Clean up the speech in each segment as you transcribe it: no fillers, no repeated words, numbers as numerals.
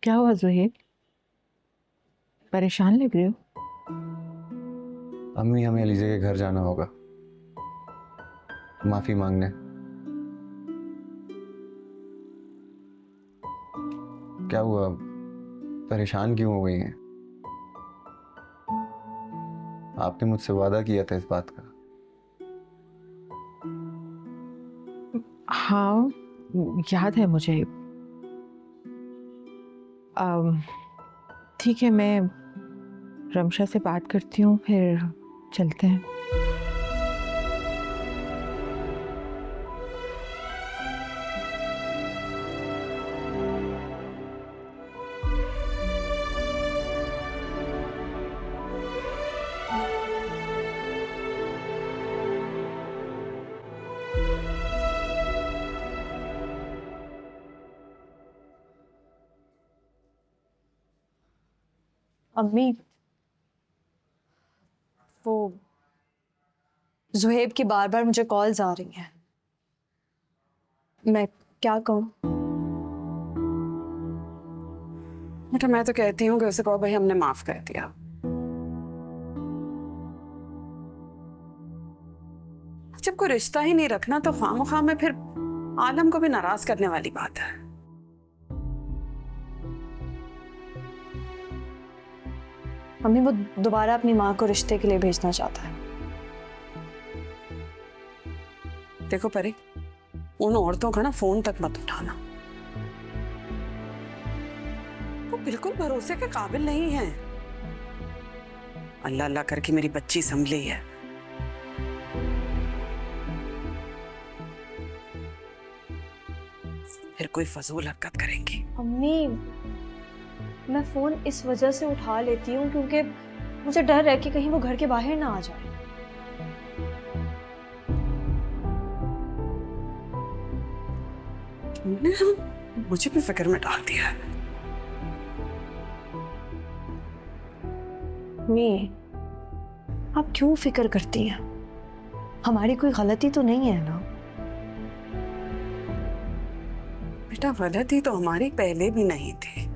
क्या हुआ जोहेब? परेशान लग रहे हो? अम्मी, हमें अलीजे के घर जाना होगा माफी मांगने। क्या हुआ, परेशान क्यों हो गई हैं? आपने मुझसे वादा किया था इस बात का। हाँ, याद है मुझे। अम, ठीक है, मैं रमशा से बात करती हूँ, फिर चलते हैं। अम्मी, वो जुहेब की बार बार मुझे कॉल्स आ रही हैं। मैं क्या कहूँ? बेटा, मैं तो कहती हूँ कि उसे कहो भाई हमने माफ कर दिया। जब कोई रिश्ता ही नहीं रखना तो खामोखा में फिर आलम को भी नाराज करने वाली बात है। अम्मी, वो दोबारा अपनी माँ को रिश्ते के लिए भेजना चाहता है। देखो परी, उन औरतों का ना फोन तक मत उठाना। वो बिल्कुल भरोसे के काबिल नहीं है। अल्लाह अल्लाह करके मेरी बच्ची संभली है। फिर कोई फजूल हरकत करेंगी। अम्मी, मैं फोन इस वजह से उठा लेती हूँ क्योंकि मुझे डर है कि कहीं वो घर के बाहर ना आ जाए। तुमने मुझे भी फिक्र में डाल दिया है। अम्मी, आप क्यों फिक्र करती हैं? हमारी कोई गलती तो नहीं है ना? बेटा, गलती तो हमारी पहले भी नहीं थी।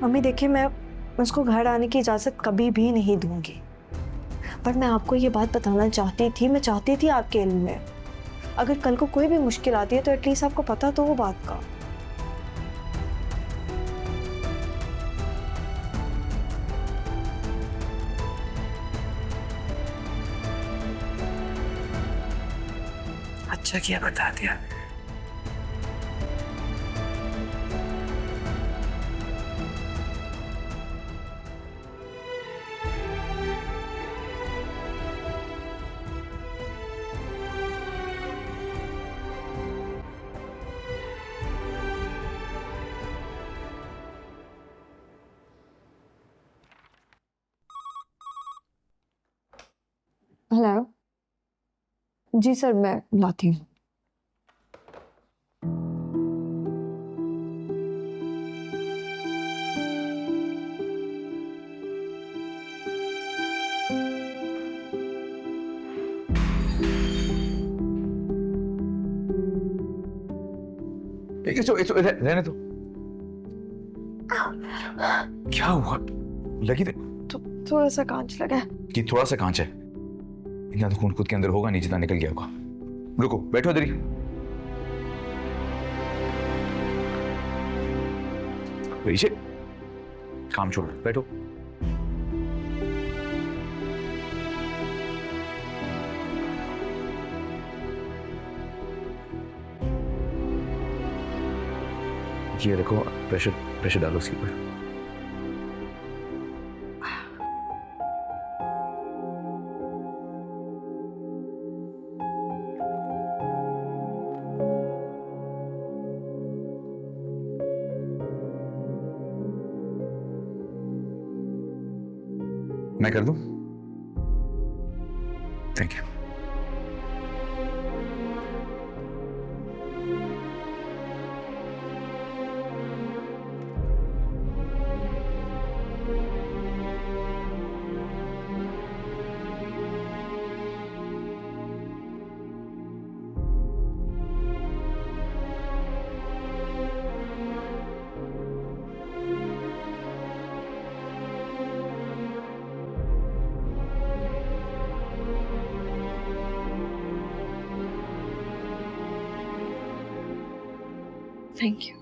मम्मी देखिए, मैं उसको घर आने की इजाज़त कभी भी नहीं दूंगी, पर मैं आपको ये बात बताना चाहती थी। मैं चाहती थी आपके इल्म में, अगर कल को कोई भी मुश्किल आती है तो एटलीस्ट आपको पता तो हो बात का। अच्छा किया बता दिया। हेलो जी सर, मैं लाती हूँ। रहने दो। क्या हुआ? लगी तो थोड़ा सा कांच लगा है। कि थोड़ा सा कांच है। इतना तो खून खुद के अंदर होगा नहीं जितना निकल गया होगा। रुको, बैठो इधर ही। ऋषि, काम छोड़ो, बैठो। ये देखो, प्रेशर प्रेशर डालो उसके ऊपर। मैं कर दूं? Thank you. Thank you.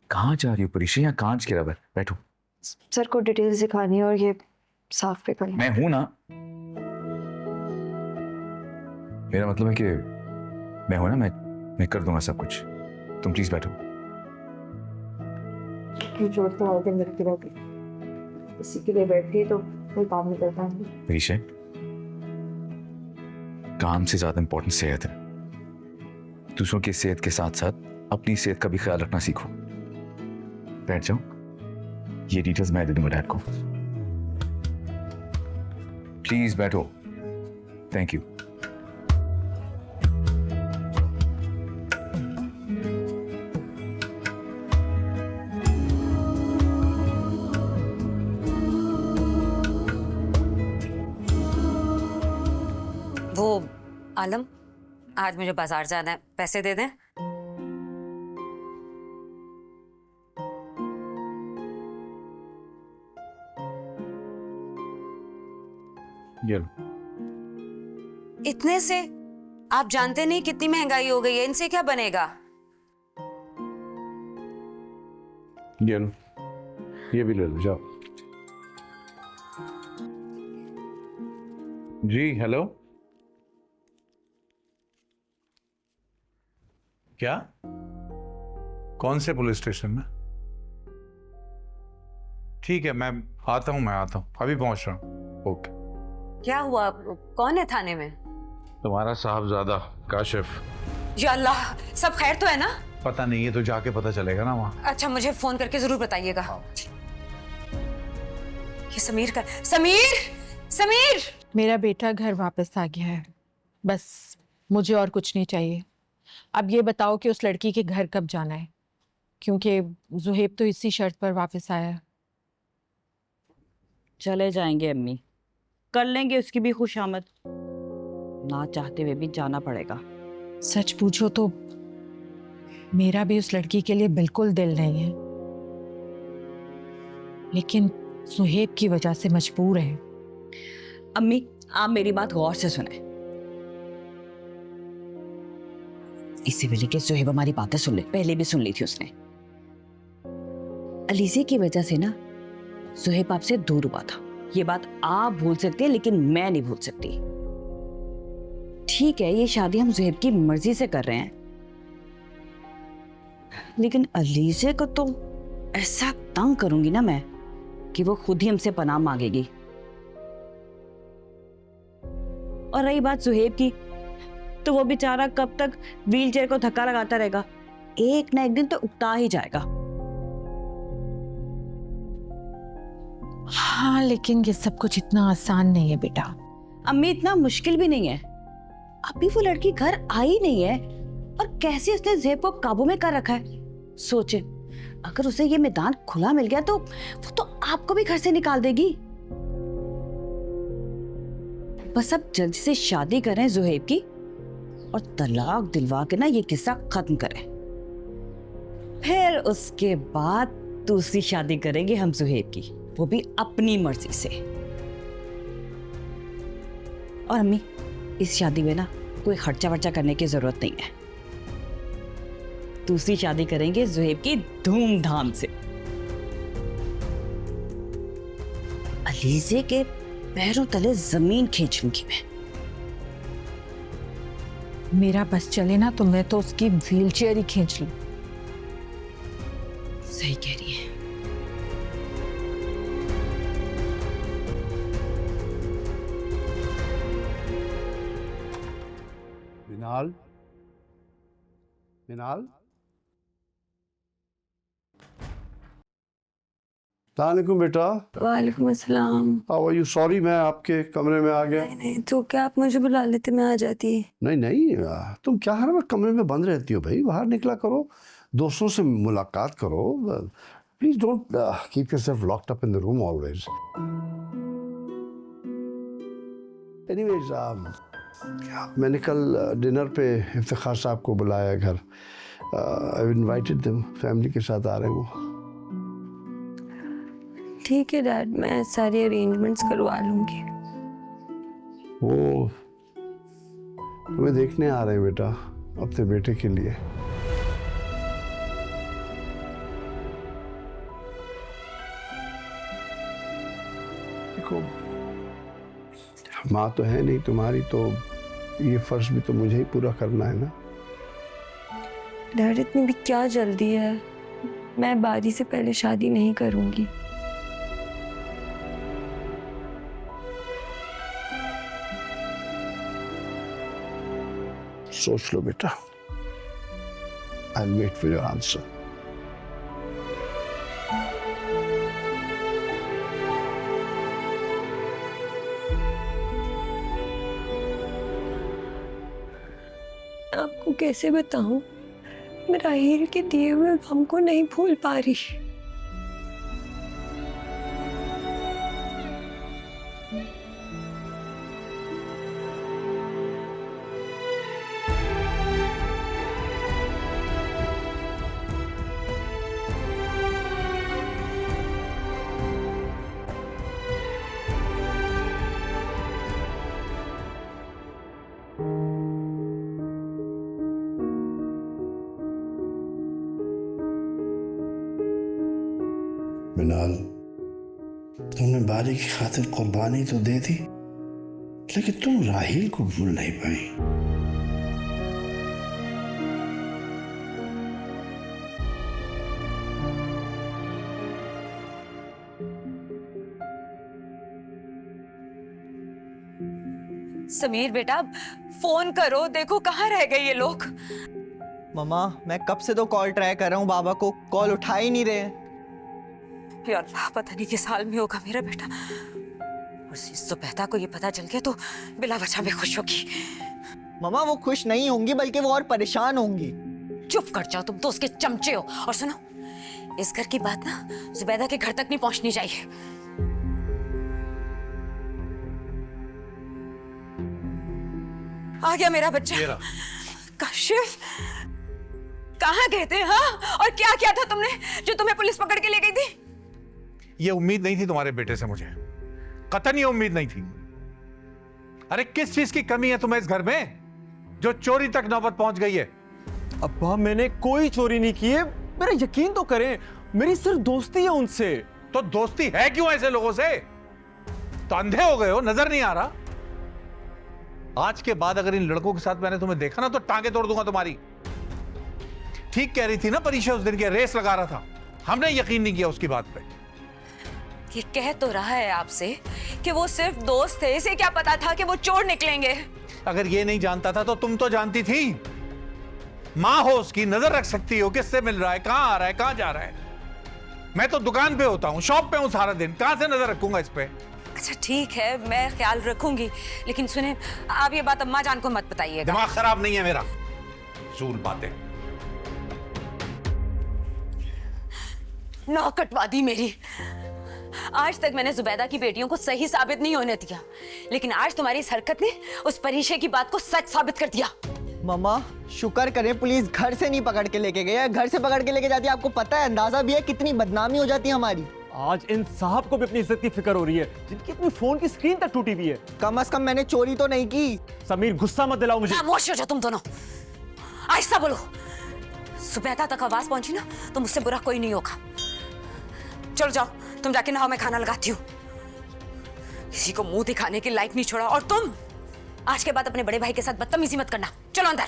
कहाँ जा रही हो परीक्षा? यहाँ कांच गिरा हुआ है, बैठो। सर को डिटेल्स दिखानी है और ये साफ पे करना। मैं हूं ना। मेरा मतलब है कि मैं हूं ना, मैं कर दूंगा सब कुछ। तुम प्लीज बैठो। जोर तो आगे मेरे की इसी के लिए बैठी तो कोई काम नहीं करता है। परीक्षा, काम से ज्यादा इंपॉर्टेंट सेहत है। दूसरों की सेहत के साथ साथ अपनी सेहत का भी ख्याल रखना सीखो। बैठ जाओ, ये डिटेल्स मैं दे दूंगा डैड को। प्लीज बैठो। Thank you. वो आलम, आज मुझे बाजार जाना है, पैसे दे दें। ये लो। इतने से? आप जानते नहीं कितनी महंगाई हो गई है, इनसे क्या बनेगा? ये लो, ये भी ले लो, जाओ। जी हेलो, क्या? कौन से पुलिस स्टेशन में? ठीक है, मैं आता हूँ, अभी पहुंच रहा हूँ। ओके। क्या हुआ? कौन है थाने में? तुम्हारा साहबजादा काशिफ। या अल्लाह, सब खैर तो है ना? पता नहीं है, तो जाके पता चलेगा ना वहाँ। अच्छा, मुझे फोन करके जरूर बताइएगा। ये समीर का। समीर! मेरा बेटा घर वापस आ गया है, बस मुझे और कुछ नहीं चाहिए। अब ये बताओ कि उस लड़की के घर कब जाना है, क्योंकि जुहेब तो इसी शर्त पर वापस आया है। चले जाएंगे अम्मी, कर लेंगे उसकी भी खुशामद। ना चाहते हुए भी जाना पड़ेगा। सच पूछो तो मेरा भी उस लड़की के लिए बिल्कुल दिल नहीं है, लेकिन सुहेब की वजह से मजबूर है। अम्मी, आप मेरी बात गौर से सुने। इससे पहले कि सुहेब हमारी बातें सुन ले, पहले भी सुन ली थी उसने। अलीज़े की वजह से ना सुहेब आपसे दूर हुआ था। ये बात आप भूल सकते हैं, लेकिन मैं नहीं भूल सकती। ठीक है, ये शादी हम सुहेब की मर्जी से कर रहे हैं, लेकिन अलीज़े को तो ऐसा तंग करूंगी ना मैं कि वो खुद ही हमसे पनाह मांगेगी। और रही बात सुहेब की, तो वो बेचारा कब तक व्हीलचेयर को धक्का लगाता रहेगा? एक ना एक दिन तो उकता ही जाएगा। हाँ, लेकिन ये सब कुछ इतना आसान नहीं है बेटा। अम्मी, इतना मुश्किल भी नहीं है। अभी वो लड़की घर आई नहीं है और कैसे उसने ज़ेब को काबू में कर रखा है। सोचे, अगर उसे ये मैदान खुला मिल गया तो वो तो आपको भी घर से निकाल देगी। बस अब जल्दी से शादी करें ज़ुहैब की और तलाक दिलवा के ना ये किस्सा खत्म करें। फिर उसके बाद दूसरी शादी करेंगे हम ज़ुहैब की, वो भी अपनी मर्जी से। और अम्मी, इस शादी में ना कोई खर्चा वर्चा करने की जरूरत नहीं है। दूसरी शादी करेंगे ज़ुहैब की धूमधाम से। अलीज़े के पैरों तले जमीन खींच लूंगी मैं। मेरा बस चले ना तो मैं तो उसकी व्हीलचेयर ही खींच लूं। सही कह रही है। मिनाल, मिनाल, अस्सलामुअलैकुम बेटा। वालेकुम अस्सलाम। How are you? सॉरी, मैं आपके कमरे में आ गया। नहीं नहीं, तो क्या आप मुझे बुला लेते, मैं आ जाती। नहीं नहीं, तुम क्या हर वक्त कमरे में बंद रहती हो भाई? बाहर निकला करो, दोस्तों से मुलाकात करो। Please don't keep yourself locked up in the room always. Anyways, मैंने कल डिनर पे इफ्तिखार साहब को बुलाया घर। आई इनवाइटेड देम, फैमिली के साथ आ रहे हैं वो। ठीक है डैड, मैं सारी अरेंजमेंट्स करवा लूंगी। वो तुम्हें देखने आ रहे हैं बेटा, अपने बेटे के लिए। देखो, माँ तो है नहीं तुम्हारी, तो ये फर्ज भी तो मुझे ही पूरा करना है ना। डैड, इतनी भी क्या जल्दी है? मैं बारी से पहले शादी नहीं करूंगी। सोच लो बेटा। I'll wait for your answer. आपको कैसे बताऊं, मैं राहील के दिए हुए गम को नहीं भूल पा रही। मिनाल, तुमने बारी की खातिर कुर्बानी तो दे दी, लेकिन तुम राहील को भूल नहीं पाई। समीर बेटा, फोन करो, देखो कहाँ रह गए ये लोग। मम्मा, मैं कब से तो कॉल ट्राई कर रहा हूँ, बाबा को कॉल उठा ही नहीं रहे। या अल्लाह, पता नहीं किस हाल में होगा मेरा बेटा। उस सुबैदा को ये पता चल गया तो बिला वजह में खुश होगी। मम्मा, वो खुश नहीं होंगी, बल्कि वो और परेशान होंगी। चुप कर जाओ, तुम तो उसके चमचे हो। और सुनो, इस घर की बात ना जुबैदा के घर तक नहीं पहुंचनी चाहिए। आ गया मेरा बच्चा। काशिफ, कहाँ गए थे? हाँ, और क्या किया था तुमने जो तुम्हें पुलिस पकड़ के ले गई थी? ये उम्मीद नहीं थी तुम्हारे बेटे से मुझे, कतई ये उम्मीद नहीं थी। अरे किस चीज की कमी है तुम्हें इस घर में जो चोरी तक नौबत पहुंच गई है? अब्बा, मैंने कोई चोरी नहीं की है, मेरा यकीन तो करें, मेरी सिर्फ दोस्ती है उनसे। तो दोस्ती है क्यों ऐसे लोगों से? तो अंधे हो गए हो, नजर नहीं आ रहा? आज के बाद अगर इन लड़कों के साथ मैंने तुम्हें देखा ना तो टांगे तोड़ दूंगा तुम्हारी। ठीक कह रही थी ना परीक्षा उस दिन, की रेस लगा रहा था, हमने यकीन नहीं किया उसकी बात पे। ये कह तो रहा है आपसे कि वो सिर्फ दोस्त थे, इसे क्या पता था कि वो चोर निकलेंगे? अगर ये नहीं जानता था तो तुम तो जानती थी। माँ हो उसकी, नजर रख सकती हो किससे मिल रहा है, कहां आ रहा है, कहां जा रहा है। मैं तो दुकान पे होता हूँ, शॉप पे हूँ सारा दिन, कहां से नजर रखूंगा इस पे? अच्छा ठीक है, मैं ख्याल रखूंगी, लेकिन सुने, आप ये बात अम्मा जान को मत बताइएगा। दिमाग खराब नहीं है मेरा, झूल बातें। नौ कटवा दी मेरी। आज तक मैंने जुबैदा की बेटियों को सही साबित नहीं होने दिया, लेकिन आज तुम्हारी इस हरकत ने उस परीक्षा की बात को सच साबित कर दिया। मम्मा, शुक्र करें पुलिस घर से नहीं पकड़ के लेके गए। घर से पकड़ के लेके जाती, आपको पता है, अंदाजा भी है कितनी बदनामी हो जाती है हमारी। आज इन साहब को भी अपनी इज्जत की फिक्र हो रही है, जिनकी अपनी फोन की स्क्रीन तक टूटी हुई है। कम से कम मैंने चोरी तो नहीं की। समीर, गुस्सा मत दिलाओ मुझे। खामोश हो जाओ तुम दोनों, आहिस्ता बोलो। जुबैदा तक आवाज पहुंची ना तो मुझसे बुरा कोई नहीं होगा। चलो जाओ, तुम जाके नहाओ, मैं खाना लगाती हूँ। किसी को मुंह दिखाने के लायक नहीं छोड़ा। और तुम आज के बाद अपने बड़े भाई के साथ बदतमीजी मत करना। चलो अंदर।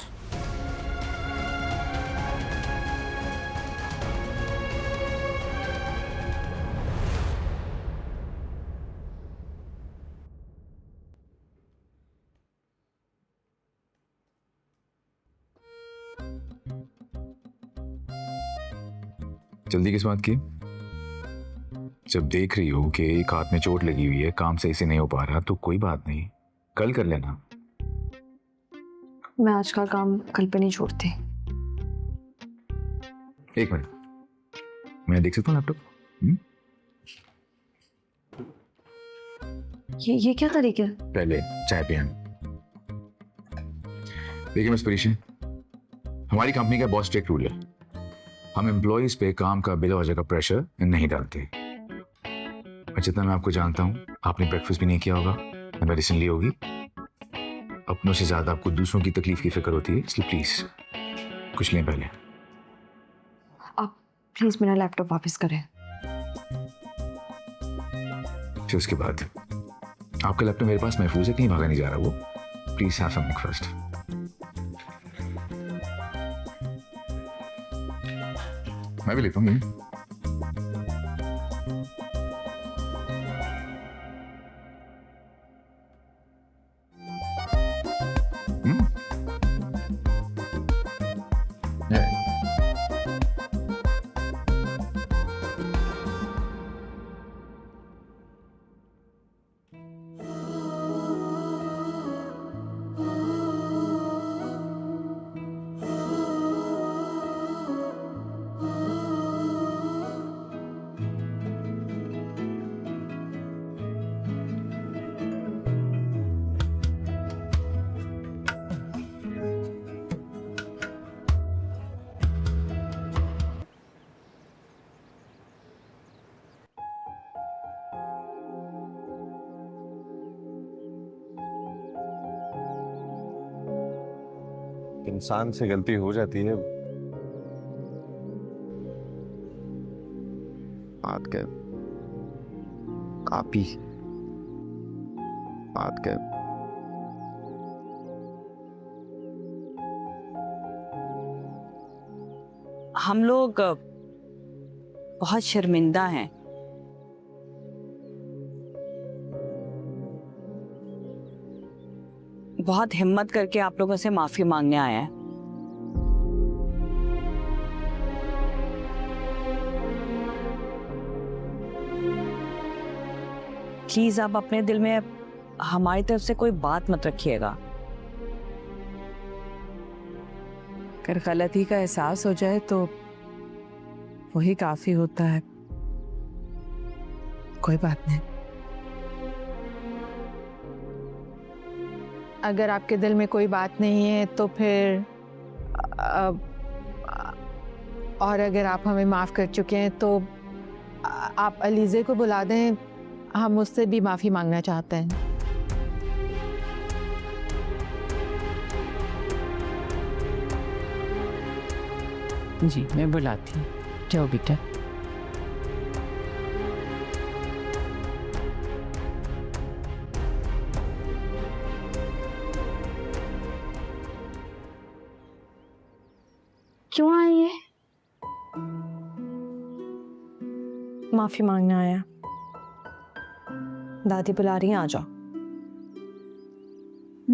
जल्दी किस बात की? जब देख रही हो कि एक हाथ में चोट लगी हुई है, काम सही से नहीं हो पा रहा, तो कोई बात नहीं, कल कर लेना। मैं आज का काम कल पे नहीं छोड़ती। एक मिनट, मैं देख सकता हूँ लैपटॉप? ये क्या तरीका है? पहले चाय पिए। देखिए मिस परीक्षा, हमारी कंपनी का बहुत स्ट्रिक्ट रूल है, हम एम्प्लॉइज पे काम का बिला वजह का प्रेशर नहीं डालते। और जितना मैं आपको जानता हूँ, आपने ब्रेकफास्ट भी नहीं किया होगा, मेडिसिन ली होगी, अपनों से ज्यादा आपको दूसरों की तकलीफ की फिक्र होती है, इसलिए प्लीज कुछ लें पहले। आप प्लीज मेरा लैपटॉप वापस करें। फिर उसके बाद आपका लैपटॉप मेरे पास महफूज है, कहीं भागा नहीं जा रहा वो। Please have something first. मैं भी लेता हूँ। इंसान से गलती हो जाती है। बात कर कापी बात कर। हम लोग बहुत शर्मिंदा हैं। बहुत हिम्मत करके आप लोगों से माफी मांगने आए हैं। प्लीज आप अपने दिल में हमारी तरफ से कोई बात मत रखिएगा। अगर गलती का एहसास हो जाए तो वही काफी होता है। कोई बात नहीं। अगर आपके दिल में कोई बात नहीं है तो फिर और अगर आप हमें माफ़ कर चुके हैं तो आप अलीज़े को बुला दें, हम उससे भी माफ़ी मांगना चाहते हैं। जी मैं बुलाती हूँ, जाओ बेटा। क्यों आई है? माफी मांगने आया। दादी बुला रही हैं, आ जाओ।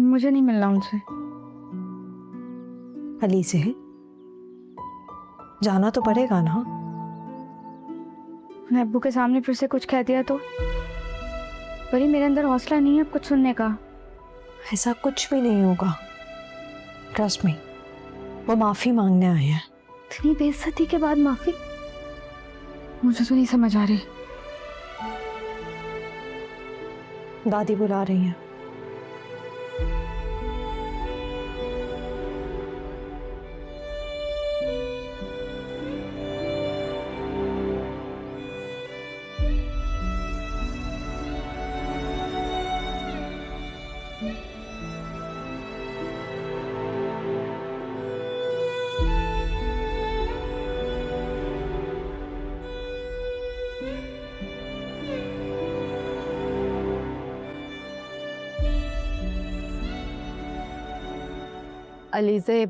मुझे नहीं मिलना उनसे। अली से जाना तो पड़ेगा ना। मैं अब्बू के सामने फिर से कुछ कह दिया तो? परी मेरे अंदर हौसला नहीं है अब कुछ सुनने का। ऐसा कुछ भी नहीं होगा, ट्रस्ट मी। वो माफी मांगने आए हैं। इतनी बेइज्जती के बाद माफी? मुझे तो नहीं समझ आ रही। दादी बुला रही हैं। अलीज़े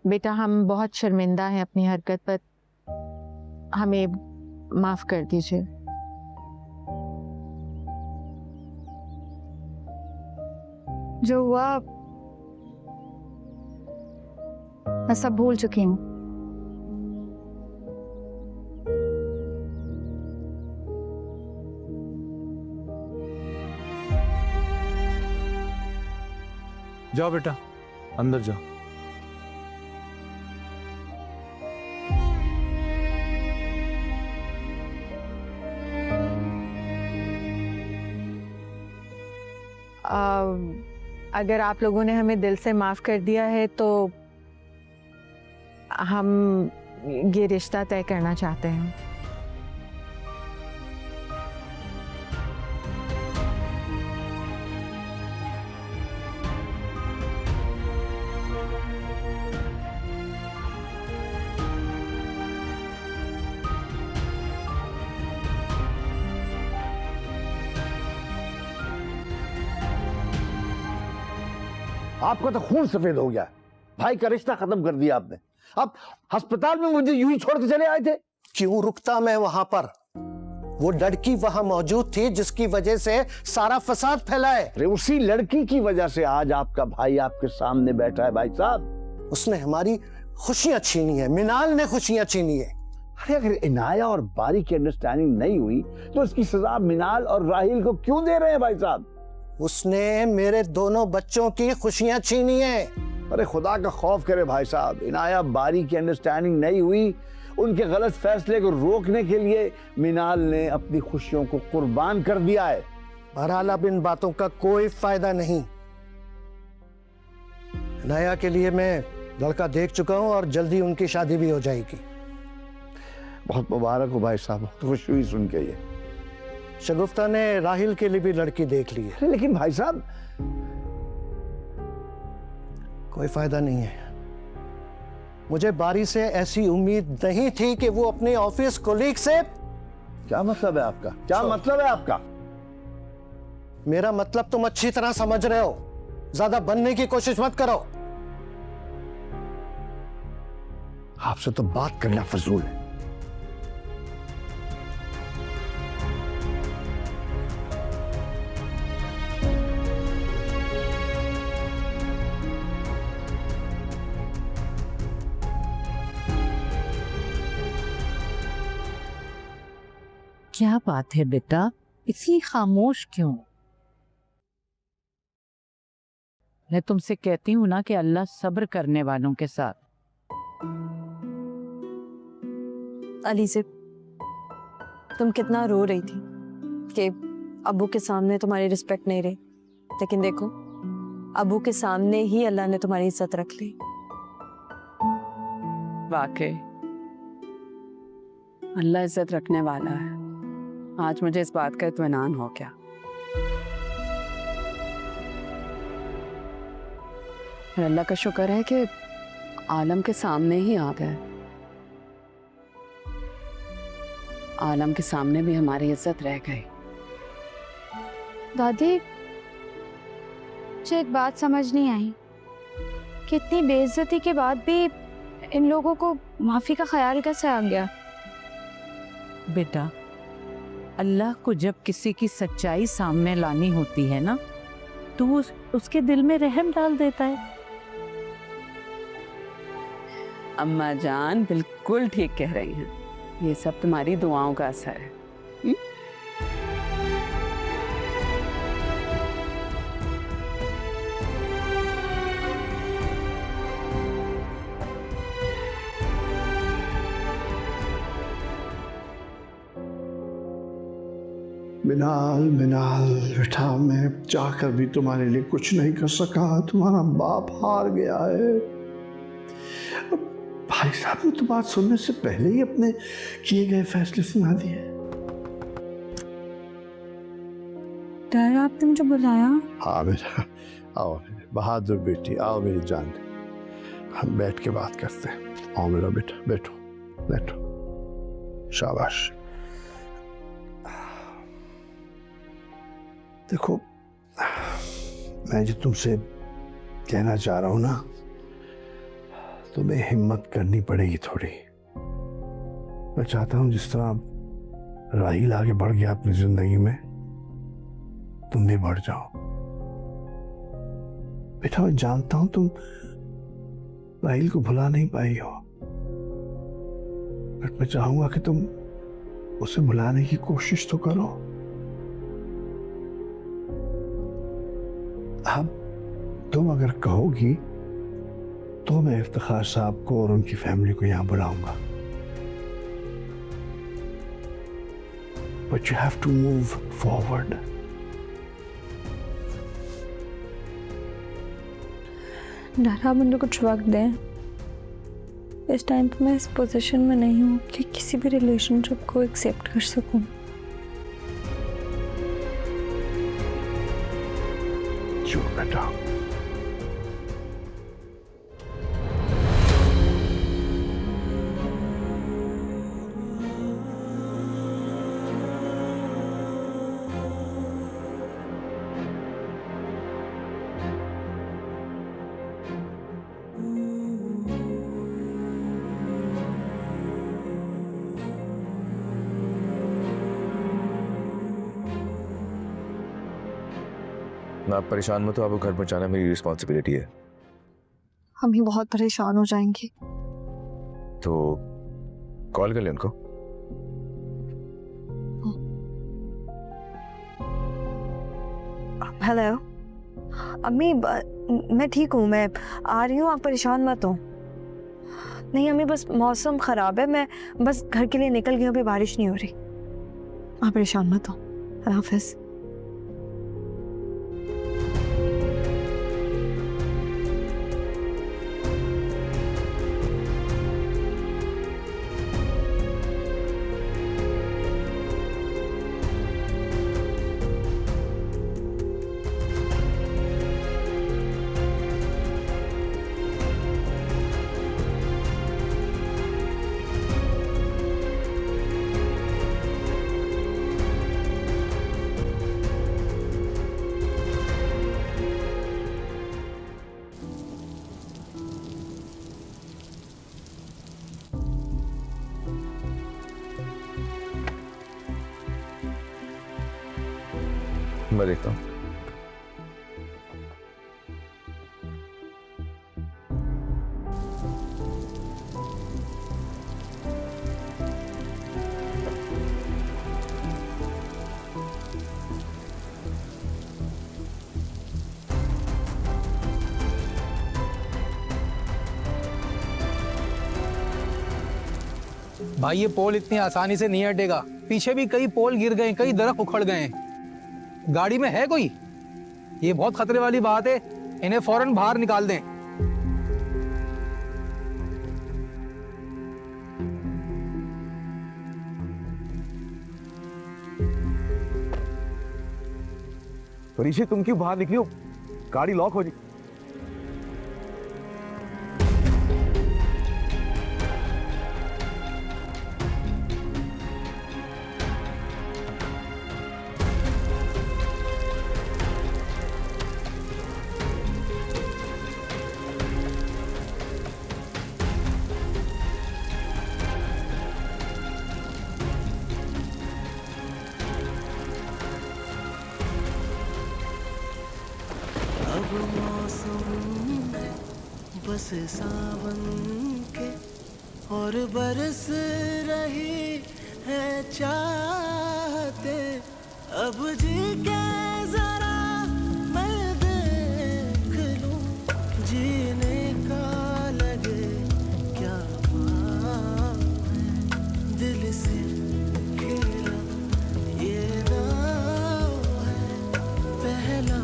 बेटा, हम बहुत शर्मिंदा हैं अपनी हरकत पर, हमें माफ़ कर दीजिए। जो हुआ मैं सब भूल चुकी हूँ। जाओ बेटा, अंदर जाओ। अगर आप लोगों ने हमें दिल से माफ़ कर दिया है तो हम ये रिश्ता तय करना चाहते हैं। आपका तो खून सफेद हो गया। भाई का रिश्ता खत्म कर दिया आपने। आप अस्पताल में मुझे यूं ही छोड़ के चले आए थे। क्यों रुकता मैं वहां पर? वो लड़की वहां मौजूद थी जिसकी वजह से सारा फसाद फैला है। अरे उसी लड़की की वजह से आज आपका भाई आपके सामने बैठा है भाई साहब। उसने हमारी खुशियां छीनी है, मिनाल ने खुशियां छीनी है। अरे अगर इनाया और बारी की अंडरस्टैंडिंग नहीं हुई तो इसकी सजा मिनाल और राहिल को क्यों दे रहे हैं भाई साहब? उसने मेरे दोनों बच्चों की खुशियां छीनी है। अरे खुदा का खौफ करे भाई साहब, इनाया बारी की अंडरस्टैंडिंग नहीं हुई, उनके गलत फैसले को रोकने के लिए मिनाल ने अपनी खुशियों को कुर्बान कर दिया है। बहरहाल अब इन बातों का कोई फायदा नहीं। इनाया के लिए मैं लड़का देख चुका हूं और जल्दी उनकी शादी भी हो जाएगी। बहुत मुबारक हो भाई साहब, खुश हुई सुन के। ये शगुफ्ता ने राहिल के लिए भी लड़की देख ली है। लेकिन भाई साहब कोई फायदा नहीं है। मुझे बारी से ऐसी उम्मीद नहीं थी कि वो अपने ऑफिस कोलीग से। क्या मतलब है आपका? क्या मतलब है आपका? मेरा मतलब तुम अच्छी तरह समझ रहे हो, ज्यादा बनने की कोशिश मत करो। आपसे तो बात करना फजूल है। क्या बात है बेटा, इतनी खामोश क्यों? मैं तुमसे कहती हूँ ना कि अल्लाह सब्र करने वालों के साथ। अली से तुम कितना रो रही थी कि अबू के सामने तुम्हारी रिस्पेक्ट नहीं रही, लेकिन देखो अबू के सामने ही अल्लाह ने तुम्हारी इज्जत रख ली। वाकई अल्लाह इज्जत रखने वाला है। आज मुझे इस बात का इत्मीनान हो गया। और अल्लाह का शुक्र है कि आलम के सामने ही आ गए। आलम के सामने भी हमारी इज्जत रह गई। दादी, मुझे एक बात समझ नहीं आई कि इतनी बेइज्जती के बाद भी इन लोगों को माफी का ख्याल कैसे आ गया? बेटा, अल्लाह को जब किसी की सच्चाई सामने लानी होती है ना, तो वो उसके दिल में रहम डाल देता है। अम्मा जान बिल्कुल ठीक कह रही हैं। ये सब तुम्हारी दुआओं का असर है। मिनाल मिनाल बेटा, मैं चाहकर भी तुम्हारे लिए कुछ नहीं कर सका। तुम्हारा बाप हार गया है। भाई साहब ने तो बात सुनने से पहले ही अपने किए गए फैसले सुना दिए। डर आपने मुझे बुलाया? हाँ बेटा, आओ मेरे बहादुर बेटी, आओ मेरी जान। हम बैठ के बात करते हैं। आओ मेरा बेटा, बैठो बैठो। शाबाश। देखो, मैं जो तुमसे कहना चाह रहा हूं ना, तुम्हें हिम्मत करनी पड़ेगी थोड़ी। मैं चाहता हूं जिस तरह राहिल आगे बढ़ गया अपनी जिंदगी में, तुम भी बढ़ जाओ। बेटा, मैं जानता हूं तुम राहिल को भुला नहीं पाई हो, बट मैं चाहूंगा कि तुम उसे भुलाने की कोशिश तो करो। अब तुम अगर कहोगी तो मैं इफ्तिखार साहब को और उनकी फैमिली को यहां बुलाऊंगा। But you have to move forward. डर, आप मुझे कुछ वक्त दें। इस टाइम पे मैं इस पोजीशन में नहीं हूँ कि किसी भी रिलेशनशिप को एक्सेप्ट कर सकूं। जो बेटा, आप परेशान मत हो, आपको घर पहुंचाना मेरी रिस्पॉन्सिबिलिटी है। हम ही बहुत परेशान हो जाएंगे। तो कॉल कर ले उनको। हेलो अम्मी, मैं ठीक हूँ, मैं आ रही हूँ, आप परेशान मत हो। नहीं अम्मी, बस मौसम ख़राब है, मैं बस घर के लिए निकल गई हूँ, अभी बारिश नहीं हो रही। आप परेशान मत हो। अल्लाह हाफ़िज़। मैं देखता हूँ। भाई ये पोल इतनी आसानी से नहीं हटेगा, पीछे भी कई पोल गिर गए, कई दरख्त उखड़ गए। गाड़ी में है कोई? ये बहुत खतरे वाली बात है, इन्हें फौरन बाहर निकाल दें। परीक्षे तुम क्यों बाहर निकली हो? गाड़ी लॉक हो गई। बस सावन के और बरस रही है चाहते, अब जी के जरा मैं देख लूं, जीने का लगे क्या पाप है, दिल से खेला ये दाव है, पहला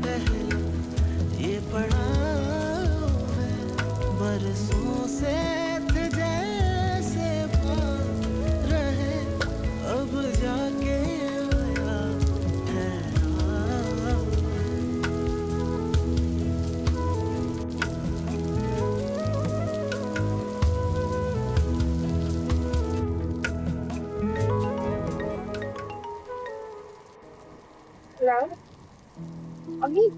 पहला ये पड़ा बरसों से थे जैसे पास रहे, अब जाके आया ठहरा। हेलो अम्मी,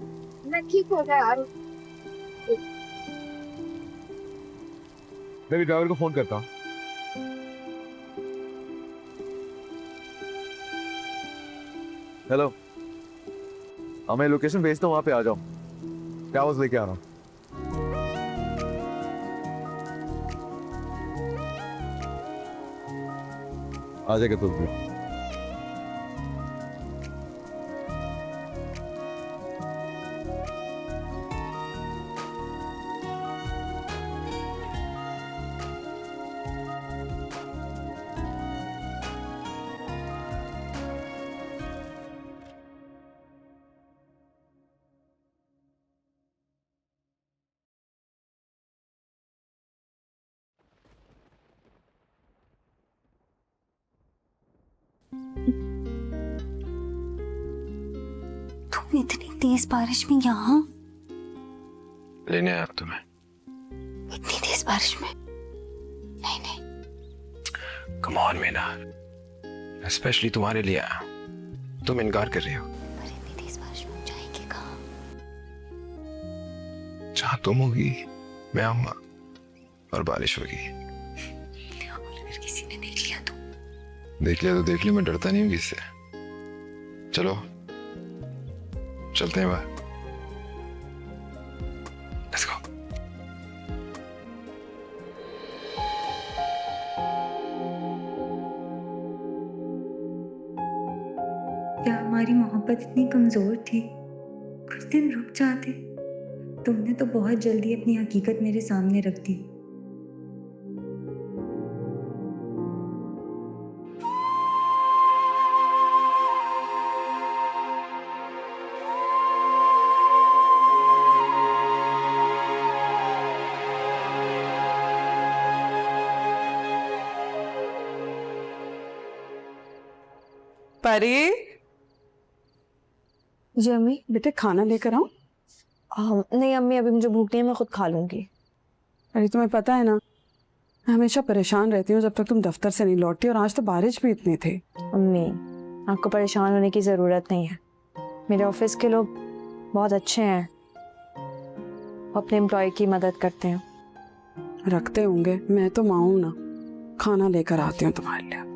मैं ठीक हो गया यार। मैं भी ड्राइवर को फोन करता हूँ। हेलो, मैं लोकेशन भेजता हूँ, वहां पे आ जाओ। क्या आवाज लेके आ रहा हूँ। आ जाएगा तुम भी। तुम इतनी तेज बारिश में यहाँ? लेने आया तुम्हें। इतनी तेज बारिश में? नहीं नहीं। कम ऑन मीना, स्पेशली तुम्हारे लिए आया। तुम इनकार कर रही हो। पर इतनी तेज बारिश में जाएंगे कहाँ? जहाँ तुम होगी मैं आऊंगा और बारिश होगी। अगर किसी ने देख लिया तो? देख लिया तो देख लिया, मैं डरता नहीं हूँ किससे। चलो चलते हैं बाहर। Let's go. क्या हमारी मोहब्बत इतनी कमजोर थी? कुछ दिन रुक जाते। तुमने तो बहुत जल्दी अपनी हकीकत मेरे सामने रख दी। परी, जी अम्मी। बेटे खाना लेकर आऊं? नहीं अम्मी, अभी मुझे भूख नहीं है, मैं खुद खा लूंगी। अरे तुम्हें पता है ना, मैं हमेशा परेशान रहती हूँ जब तक तुम दफ्तर से नहीं लौटती, और आज तो बारिश भी इतनी थी। अम्मी, आपको परेशान होने की ज़रूरत नहीं है। मेरे ऑफिस के लोग बहुत अच्छे हैं, वो अपने एम्प्लॉय की मदद करते हैं। रखते होंगे, मैं तो माँ हूं ना। खाना लेकर आती हूँ तुम्हारे लिए।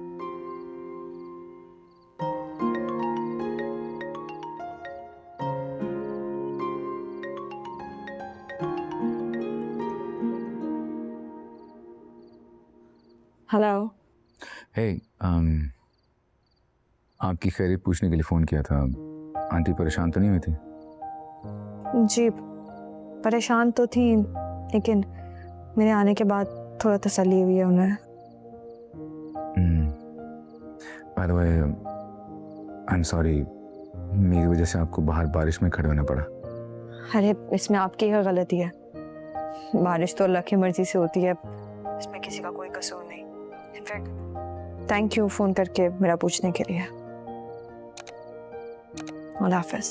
हेलो। हे, आपकी खैरियत पूछने के लिए फ़ोन किया था। आंटी परेशान तो नहीं हुई थी? जी परेशान तो थी, लेकिन मेरे आने के बाद थोड़ा तसल्ली हुई है उन्हें। By the way, I am sorry, मेरी वजह से आपको बाहर बारिश में खड़े होना पड़ा। अरे इसमें आपकी क्या गलती है? बारिश तो अल्लाह की मर्जी से होती है, इसमें किसी का कोई कसूर नहीं। इनफैक्ट थैंक यू फ़ोन करके मेरा पूछने के लिए। अल्लाह हाफ़िज़।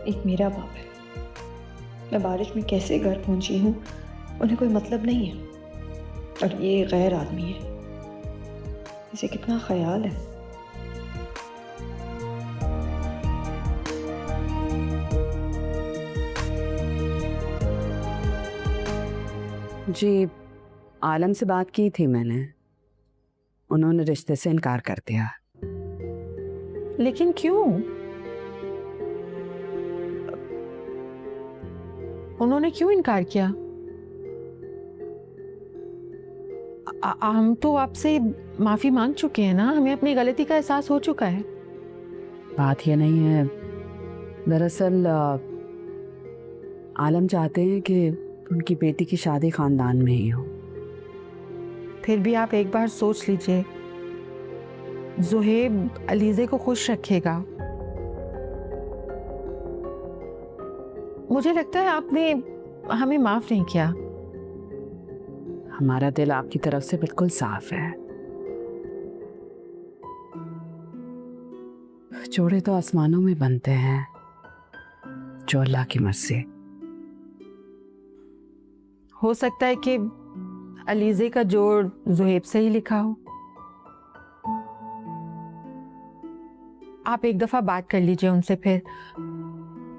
एक मेरा बाप है, मैं बारिश में कैसे घर पहुंची हूँ उन्हें कोई मतलब नहीं है, और ये गैर आदमी है, इसे कितना ख्याल है। जी आलम से बात की थी मैंने, उन्होंने रिश्ते से इनकार कर दिया। लेकिन क्यों? उन्होंने क्यों इनकार किया? हम तो आपसे माफी मांग चुके हैं ना, हमें अपनी गलती का एहसास हो चुका है। बात ये नहीं है, दरअसल आलम चाहते हैं कि उनकी बेटी की शादी खानदान में ही हो। फिर भी आप एक बार सोच लीजिए, ज़ुहैब अलीज़े को खुश रखेगा। मुझे लगता है आपने हमें माफ नहीं किया। हमारा दिल आपकी तरफ से बिल्कुल साफ है। जोड़े तो आसमानों में बनते हैं, जो अल्लाह की मर्ज़ी। हो सकता है कि अलीज़े का जोड़ ज़ुहैब से ही लिखा हो। आप एक दफ़ा बात कर लीजिए उनसे, फिर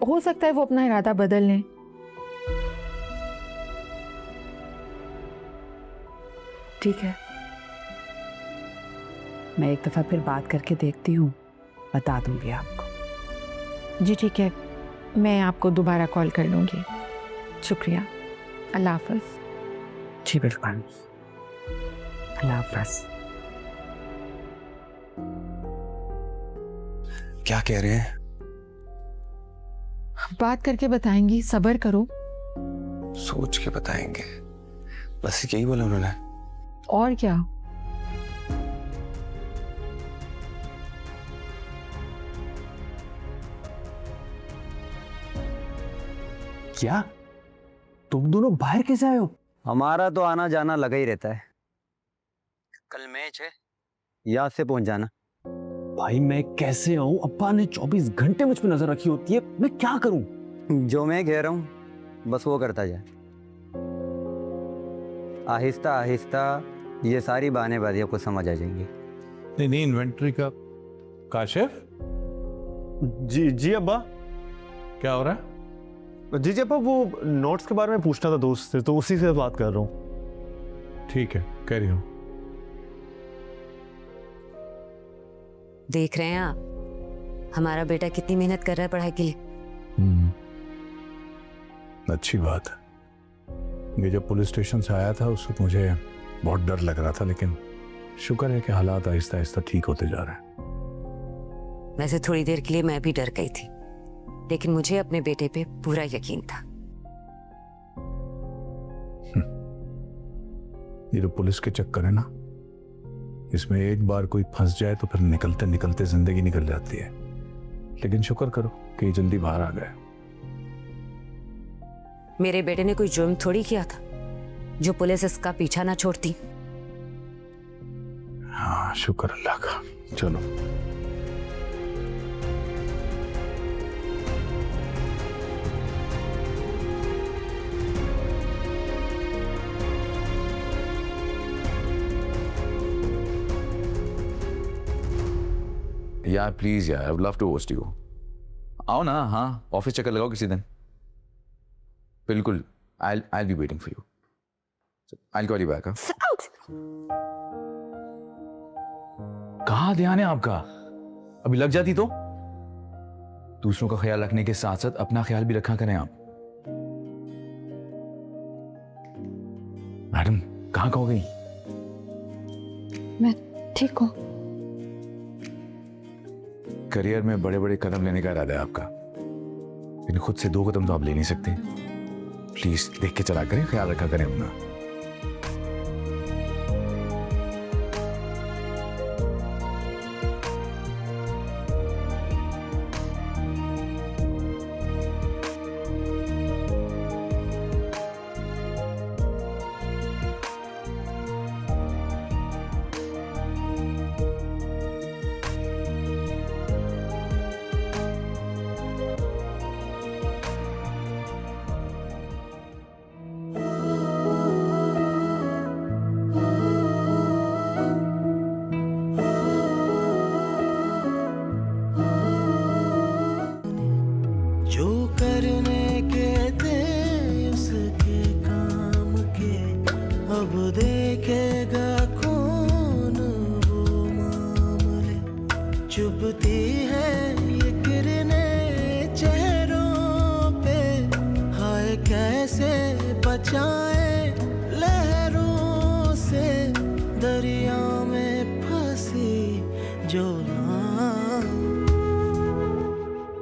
हो सकता है वो अपना इरादा बदल लें। ठीक है, मैं एक दफ़ा फिर बात करके देखती हूँ, बता दूंगी आपको। जी ठीक है, मैं आपको दोबारा कॉल कर लूँगी। शुक्रिया, अल्लाह हाफ़िज़। जी बिल्कुल, अल्लाह हाफ़िज़। क्या कह रहे हैं? बात करके बताएंगी, सब्र करो। सोच के बताएंगे, बस यही बोला उन्होंने। और क्या? क्या तुम दोनों बाहर कैसे आए हो? हमारा तो आना जाना लगा ही रहता है। कल मैच है, याद से पहुंच जाना। भाई मैं कैसे आऊं? अब्बा ने 24 घंटे मुझ पर नजर रखी होती है, मैं क्या करूं? जो मैं कह रहा हूं बस वो करता जाए। आहिस्ता आहिस्ता ये सारी बहानेबाजियों को समझ आ जाएंगे। नहीं, इन्वेंटरी का काशिफ। जी अब्बा। क्या हो रहा है? जी अब्बा, वो नोट्स के बारे में पूछना था दोस्त से, तो उसी से बात कर रहा हूँ। ठीक है, कह रही हूँ। देख रहे हैं आप हमारा बेटा कितनी मेहनत कर रहा है पढ़ाई के लिए। अच्छी बात है। ये जब पुलिस स्टेशन से आया था उस वक्त मुझे बहुत डर लग रहा था, लेकिन शुक्र है कि हालात आहिस्ता आहिस्ता ठीक होते जा रहे हैं। वैसे थोड़ी देर के लिए मैं भी डर गई थी, लेकिन मुझे अपने बेटे पे पूरा यकीन था। ये जो पुलिस के चक्कर है ना, इसमें एक बार कोई फंस जाए तो फिर निकलते निकलते जिंदगी निकल जाती है। लेकिन शुक्र करो कि जल्दी बाहर आ गए। मेरे बेटे ने कोई जुर्म थोड़ी किया था जो पुलिस इसका पीछा ना छोड़ती। हाँ, शुक्र अल्लाह का। चलो यार प्लीज यार, I would love to host you. आओ ना, हाँ ऑफिस चक्कर लगाओ किसी दिन। बिल्कुल, I'll be waiting for you. I'll call you back. कहाँ ध्यान है आपका? अभी लग जाती तो? दूसरों का ख्याल रखने के साथ साथ अपना ख्याल भी रखा करें आप। मैडम कहाँ खो गई? मैं ठीक हूँ। करियर में बड़े बड़े कदम लेने का इरादा है आपका, लेकिन खुद से 2 कदम तो आप ले नहीं सकते। प्लीज देख के चला करें, ख्याल रखा करें अपना। जो करने के थे उसके काम के, अब देखेगा कौन वो मामले। चुभती है ये किरणें चेहरों पे, हाय कैसे बचाए